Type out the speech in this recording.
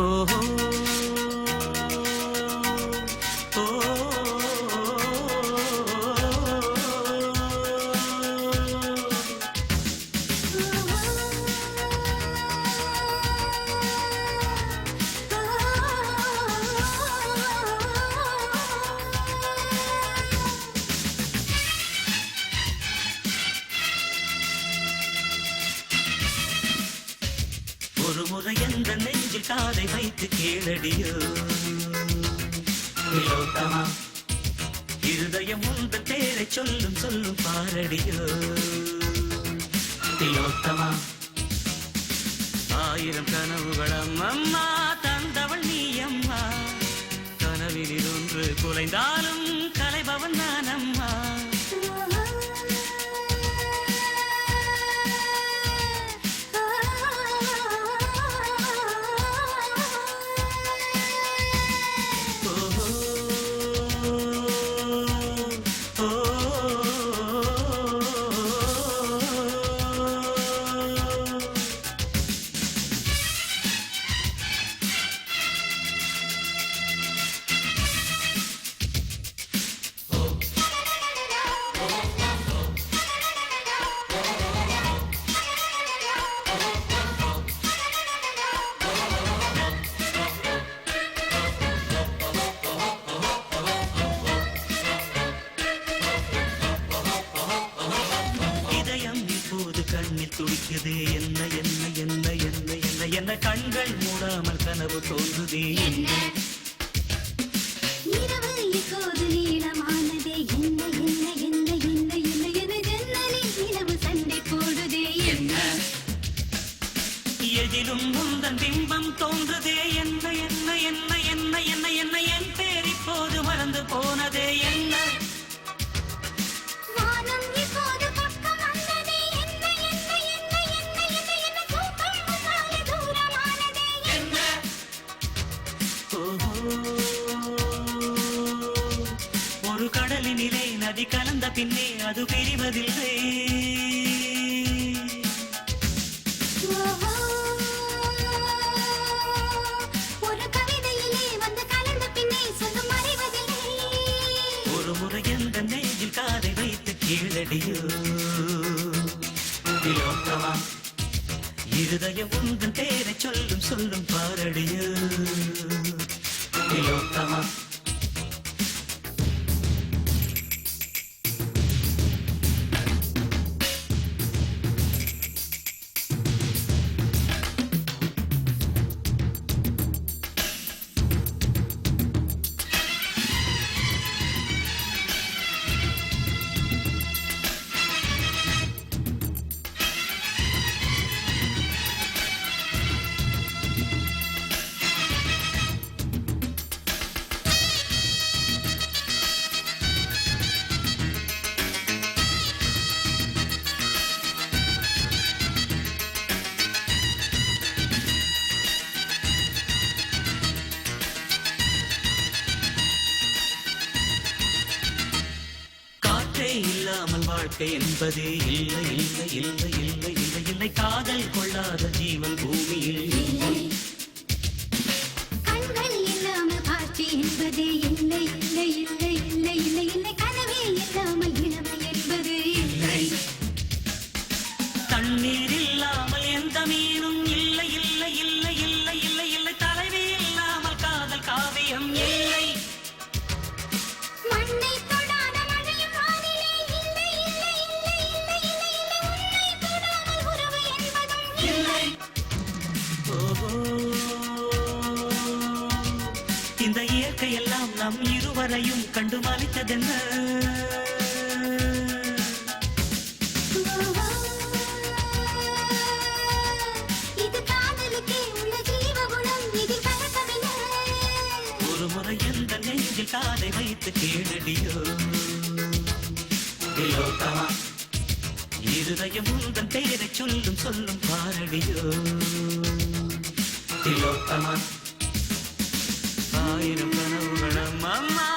ஓஹோ ஒரு முறை எந்த நெஞ்சில் காதை வைத்து கேளடியோ திலோத்தமா இருதயம் உந்தன் பேரை சொல்லும் சொல்லும் பாரடியோ திலோத்தமா ஆயிரம் கனவுகளம் அம்மா தந்தவள் நீ அம்மா கனவில் ஒன்று குலைந்தாலும் கலைபவன் நான் அம்மா கண்ணில் துடிக்குதே என்ன என்ன என்ன என்ன என்ன என்ன கண்கள் மூடாமல் கனவு தோன்றுதே என்ன இரவு இப்போது நீளமானதே என்ன என்ன என்ன என்ன என்ன என ஜன்னலில் நிலவு சண்டை போடுதே என்ன எதிலும் முந்தன் பிம்பம் தோன்றுதே என்ன என்ன என்ன என்ன என்ன என்ன என் பேர் இப்போது மறந்து போனதே என்ன ஒரு கடலினிலே நதி கலந்த பின்னே அது பிரிவதில்லை ஒரு கவிதையிலே வந்து கலந்த பின்னே சொல்லும் அறிவதில்லை ஒரு முறை எந்த நெஞ்சில் காதை வைத்து கீழடியோ திலோத்தமா இருதயம் உந்தன் பேரை சொல்லும் சொல்லும் பாரடியோ திலோத்தமா இல்லாமல் வாழ்க்கை என்பதே இல்லை இல்லை இல்லை இல்லை இல்லை இல்லை காதல் கொள்ளாத ஜீவன் பூமியில் இல்லை கண்கள் இல்லாமல் காட்சி என்பதே இல்லை இல்லை இல்லை இல்லை இல்லை இல்லை கனவே இல்லாமல் இளமை என்பது இல்லை தண்ணீர் இல்லாமல் எந்த மீனும் இல்லை இல்லை இல்லை இல்லை இல்லை இல்லை தலைவி இல்லாமல் காதல் காவியம் இல்லை மண்ணை இந்த இயற்கையெல்லாம் நம் இருவரையும் கண்டு மலித்ததென்ன ஒரு முறை எந்த நெஞ்சில் காதை வைத்து கேளடியோ திலோத்தமா இருதயம் உந்தன் பெயரை சொல்லும் சொல்லும் பாரடியோ திலோத்தமா ஆயிரம் கனவுகளும் அம்மா